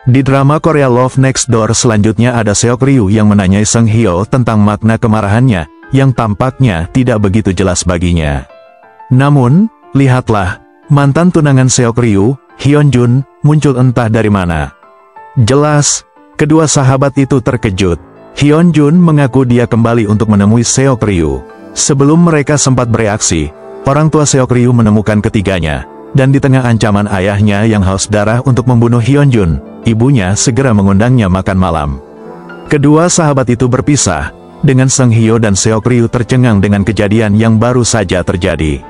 Di drama Korea Love Next Door selanjutnya ada Seok Ryu yang menanyai Sung Hyo tentang makna kemarahannya, yang tampaknya tidak begitu jelas baginya. Namun, lihatlah, mantan tunangan Seok Ryu, Hyun Jun, muncul entah dari mana. Jelas, kedua sahabat itu terkejut. Hyun Jun mengaku dia kembali untuk menemui Seok Ryu. Sebelum mereka sempat bereaksi, orang tua Seok Ryu menemukan ketiganya. Dan di tengah ancaman ayahnya yang haus darah untuk membunuh Hyun Jun, ibunya segera mengundangnya makan malam. Kedua sahabat itu berpisah, dengan Sung Hyo dan Seok Ryu tercengang dengan kejadian yang baru saja terjadi.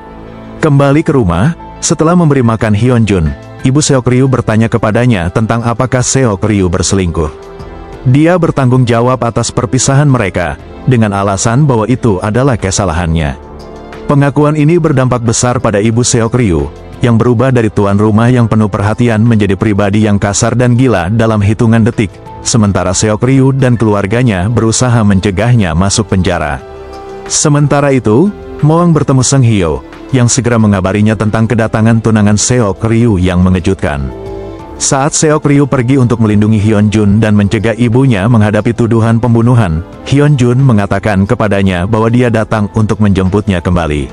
Kembali ke rumah, setelah memberi makan Hyun Jun, ibu Seok Ryu bertanya kepadanya tentang apakah Seok Ryu berselingkuh. Dia bertanggung jawab atas perpisahan mereka, dengan alasan bahwa itu adalah kesalahannya. Pengakuan ini berdampak besar pada ibu Seok Ryu, yang berubah dari tuan rumah yang penuh perhatian menjadi pribadi yang kasar dan gila dalam hitungan detik, sementara Seok Ryu dan keluarganya berusaha mencegahnya masuk penjara. Sementara itu, Moang bertemu Sung Hyo, yang segera mengabarinya tentang kedatangan tunangan Seok Ryu yang mengejutkan. Saat Seok Ryu pergi untuk melindungi Hyun Jun dan mencegah ibunya menghadapi tuduhan pembunuhan, Hyun Jun mengatakan kepadanya bahwa dia datang untuk menjemputnya kembali.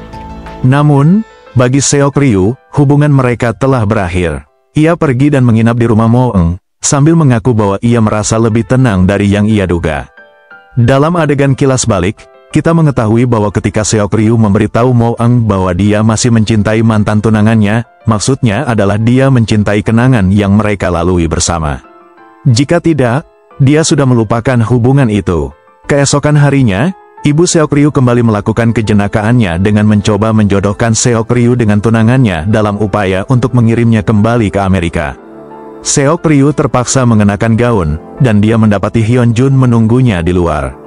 Namun, bagi Seok Ryu, hubungan mereka telah berakhir. Ia pergi dan menginap di rumah Moeng, sambil mengaku bahwa ia merasa lebih tenang dari yang ia duga. Dalam adegan kilas balik, kita mengetahui bahwa ketika Seok Ryu memberitahu Moeng bahwa dia masih mencintai mantan tunangannya, maksudnya adalah dia mencintai kenangan yang mereka lalui bersama. Jika tidak, dia sudah melupakan hubungan itu. Keesokan harinya, ibu Seok Ryu kembali melakukan kejenakaannya dengan mencoba menjodohkan Seok Ryu dengan tunangannya dalam upaya untuk mengirimnya kembali ke Amerika. Seok Ryu terpaksa mengenakan gaun, dan dia mendapati Hyun Jun menunggunya di luar.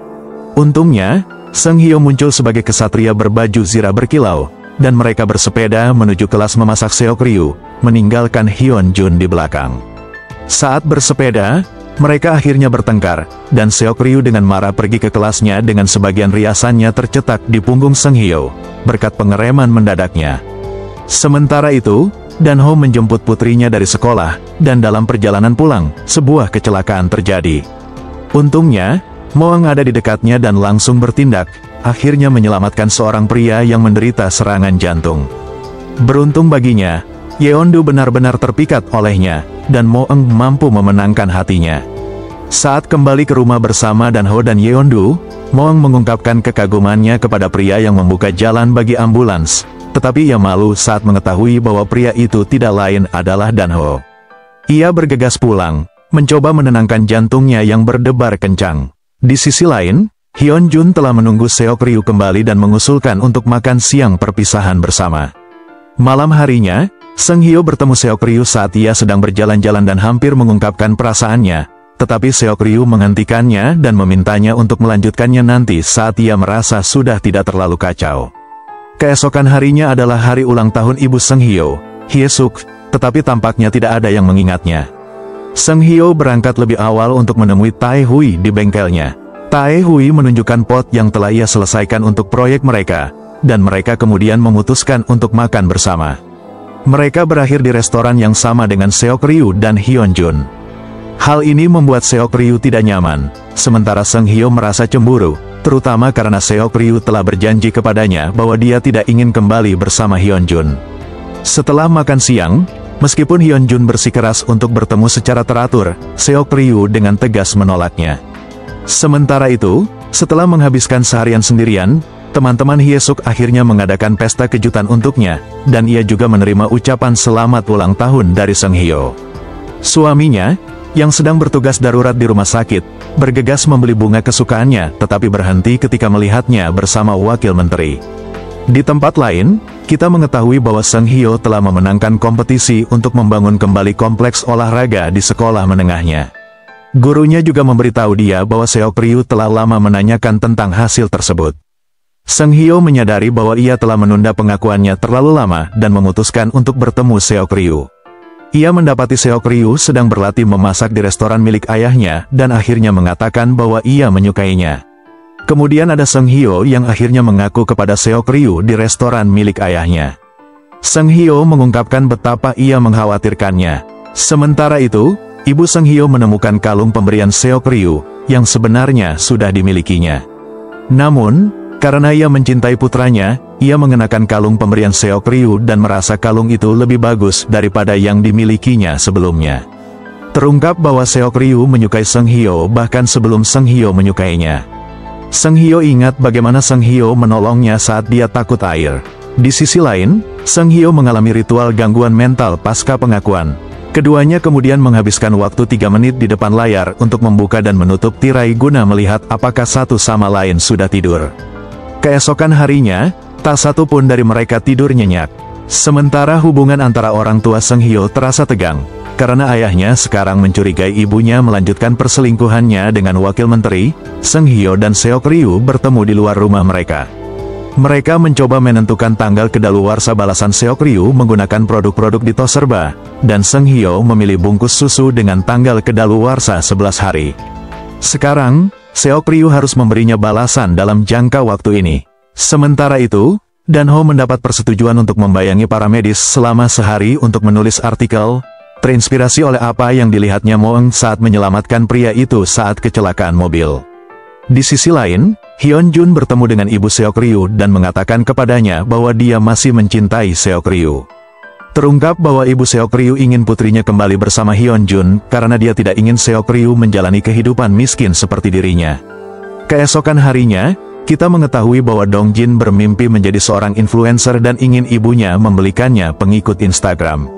Untungnya, Sung Hyo muncul sebagai kesatria berbaju zirah berkilau, dan mereka bersepeda menuju kelas memasak Seok Ryu, meninggalkan Hyun Jun di belakang. Saat bersepeda, mereka akhirnya bertengkar, dan Seok Ryu dengan marah pergi ke kelasnya dengan sebagian riasannya tercetak di punggung Sung Hyo, berkat pengereman mendadaknya. Sementara itu, Dan Ho menjemput putrinya dari sekolah, dan dalam perjalanan pulang, sebuah kecelakaan terjadi. Untungnya, Moang ada di dekatnya dan langsung bertindak, akhirnya menyelamatkan seorang pria yang menderita serangan jantung. Beruntung baginya, Yeondu benar-benar terpikat olehnya, dan Moeng mampu memenangkan hatinya. Saat kembali ke rumah bersama Dan Ho dan Yeondu, Moeng mengungkapkan kekagumannya kepada pria yang membuka jalan bagi ambulans, tetapi ia malu saat mengetahui bahwa pria itu tidak lain adalah Dan Ho. Ia bergegas pulang, mencoba menenangkan jantungnya yang berdebar kencang. Di sisi lain, Hyun Jun telah menunggu Seok Ryu kembali dan mengusulkan untuk makan siang perpisahan bersama. Malam harinya, Sung Hyo bertemu Seok Ryu saat ia sedang berjalan-jalan dan hampir mengungkapkan perasaannya, tetapi Seok Ryu menghentikannya dan memintanya untuk melanjutkannya nanti saat ia merasa sudah tidak terlalu kacau. Keesokan harinya adalah hari ulang tahun ibu Sung Hyo, Hye-suk, tetapi tampaknya tidak ada yang mengingatnya. Sung Hyo berangkat lebih awal untuk menemui Tae Hui di bengkelnya. Tae Hui menunjukkan pot yang telah ia selesaikan untuk proyek mereka, dan mereka kemudian memutuskan untuk makan bersama. Mereka berakhir di restoran yang sama dengan Seok Ryu dan Hyun Jun. Hal ini membuat Seok Ryu tidak nyaman, sementara Sung Hyo merasa cemburu, terutama karena Seok Ryu telah berjanji kepadanya bahwa dia tidak ingin kembali bersama Hyun Jun. Setelah makan siang, meskipun Hyun Jun bersikeras untuk bertemu secara teratur, Seok Ryu dengan tegas menolaknya. Sementara itu, setelah menghabiskan seharian sendirian, teman-teman Hye-suk akhirnya mengadakan pesta kejutan untuknya, dan ia juga menerima ucapan selamat ulang tahun dari Sung Hyo. Suaminya, yang sedang bertugas darurat di rumah sakit, bergegas membeli bunga kesukaannya, tetapi berhenti ketika melihatnya bersama wakil menteri. Di tempat lain, kita mengetahui bahwa Sung Hyo telah memenangkan kompetisi untuk membangun kembali kompleks olahraga di sekolah menengahnya. Gurunya juga memberitahu dia bahwa Seok Ryu telah lama menanyakan tentang hasil tersebut. Sung Hyo menyadari bahwa ia telah menunda pengakuannya terlalu lama dan memutuskan untuk bertemu Seok Ryu. Ia mendapati Seok Ryu sedang berlatih memasak di restoran milik ayahnya dan akhirnya mengatakan bahwa ia menyukainya. Kemudian ada Sung Hyo yang akhirnya mengaku kepada Seok Ryu di restoran milik ayahnya. Sung Hyo mengungkapkan betapa ia mengkhawatirkannya. Sementara itu, Ibu Seng Hyo menemukan kalung pemberian Seok Ryu, yang sebenarnya sudah dimilikinya. Namun, karena ia mencintai putranya, ia mengenakan kalung pemberian Seok Ryu dan merasa kalung itu lebih bagus daripada yang dimilikinya sebelumnya. Terungkap bahwa Seok Ryu menyukai Seng Hyo bahkan sebelum Seng Hyo menyukainya. Seng Hyo ingat bagaimana Seng Hyo menolongnya saat dia takut air. Di sisi lain, Seng Hyo mengalami ritual gangguan mental pasca pengakuan. Keduanya kemudian menghabiskan waktu 3 menit di depan layar untuk membuka dan menutup tirai guna melihat apakah satu sama lain sudah tidur. Keesokan harinya, tak satu pun dari mereka tidur nyenyak. Sementara hubungan antara orang tua Seng Hyo terasa tegang, karena ayahnya sekarang mencurigai ibunya melanjutkan perselingkuhannya dengan wakil menteri. Seng Hyo dan Seok Ryu bertemu di luar rumah mereka. Mereka mencoba menentukan tanggal kedaluarsa balasan Seok Ryu menggunakan produk-produk di tos serba, dan Seng Hyo memilih bungkus susu dengan tanggal kedaluarsa 11 hari. Sekarang, Seok Ryu harus memberinya balasan dalam jangka waktu ini. Sementara itu, Dan Ho mendapat persetujuan untuk membayangi para medis selama sehari untuk menulis artikel, terinspirasi oleh apa yang dilihatnya Moeng saat menyelamatkan pria itu saat kecelakaan mobil. Di sisi lain, Hyun Jun bertemu dengan ibu Seok Ryu dan mengatakan kepadanya bahwa dia masih mencintai Seok Ryu. Terungkap bahwa ibu Seok Ryu ingin putrinya kembali bersama Hyun Jun karena dia tidak ingin Seok Ryu menjalani kehidupan miskin seperti dirinya. Keesokan harinya, kita mengetahui bahwa Dong Jin bermimpi menjadi seorang influencer dan ingin ibunya membelikannya pengikut Instagram.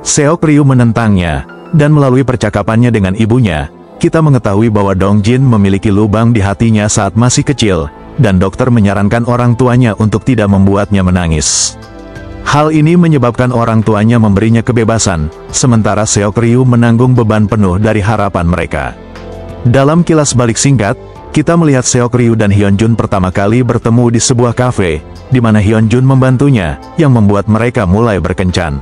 Seok Ryu menentangnya, dan melalui percakapannya dengan ibunya, kita mengetahui bahwa Dong Jin memiliki lubang di hatinya saat masih kecil, dan dokter menyarankan orang tuanya untuk tidak membuatnya menangis. Hal ini menyebabkan orang tuanya memberinya kebebasan, sementara Seok Ryu menanggung beban penuh dari harapan mereka. Dalam kilas balik singkat, kita melihat Seok Ryu dan Hyun Jun pertama kali bertemu di sebuah kafe, di mana Hyun Jun membantunya, yang membuat mereka mulai berkencan.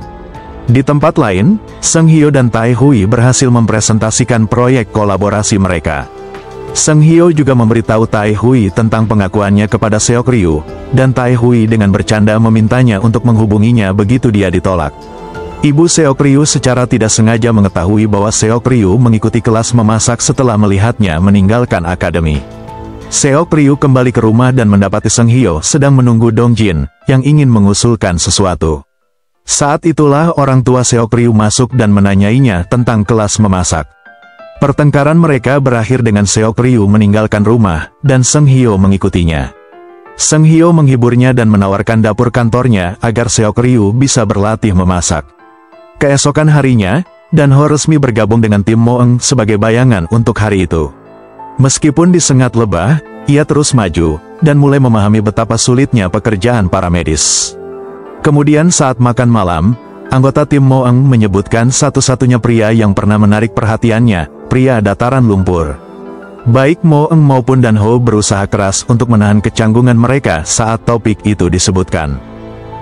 Di tempat lain, Seng Hyo dan Tae Hui berhasil mempresentasikan proyek kolaborasi mereka. Seng Hyo juga memberitahu Tae Hui tentang pengakuannya kepada Seok Ryu, dan Tae Hui dengan bercanda memintanya untuk menghubunginya begitu dia ditolak. Ibu Seok Ryu secara tidak sengaja mengetahui bahwa Seok Ryu mengikuti kelas memasak setelah melihatnya meninggalkan akademi. Seok Ryu kembali ke rumah dan mendapati Seng Hyo sedang menunggu Dong Jin, yang ingin mengusulkan sesuatu. Saat itulah orang tua Seok Ryu masuk dan menanyainya tentang kelas memasak. Pertengkaran mereka berakhir dengan Seok Ryu meninggalkan rumah, dan Seng Hyo mengikutinya. Seng Hyo menghiburnya dan menawarkan dapur kantornya agar Seok Ryu bisa berlatih memasak. Keesokan harinya, Dan Ho resmi bergabung dengan tim Moeng sebagai bayangan untuk hari itu. Meskipun disengat lebah, ia terus maju, dan mulai memahami betapa sulitnya pekerjaan para medis. Kemudian saat makan malam, anggota tim Moeng menyebutkan satu-satunya pria yang pernah menarik perhatiannya, pria dataran lumpur. Baik Moeng maupun Dan Ho berusaha keras untuk menahan kecanggungan mereka saat topik itu disebutkan.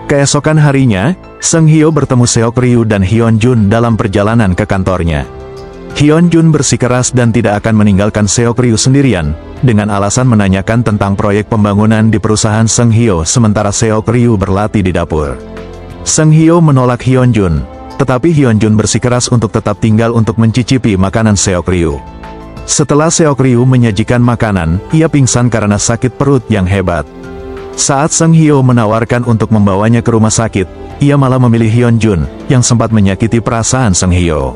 Keesokan harinya, Seng Hyo bertemu Seok Ryu dan Hyun Jun dalam perjalanan ke kantornya. Hyun Jun bersikeras dan tidak akan meninggalkan Seok Ryu sendirian, dengan alasan menanyakan tentang proyek pembangunan di perusahaan Seng Hyo sementara Seok Ryu berlatih di dapur. Seng Hyo menolak Hyun Jun, tetapi Hyun Jun bersikeras untuk tetap tinggal untuk mencicipi makanan Seok Ryu. Setelah Seok Ryu menyajikan makanan, ia pingsan karena sakit perut yang hebat. Saat Seng Hyo menawarkan untuk membawanya ke rumah sakit, ia malah memilih Hyun Jun, yang sempat menyakiti perasaan Seng Hyo.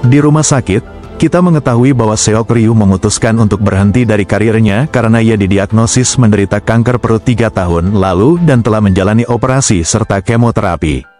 Di rumah sakit, kita mengetahui bahwa Seok Ryu memutuskan untuk berhenti dari karirnya karena ia didiagnosis menderita kanker perut 3 tahun lalu dan telah menjalani operasi serta kemoterapi.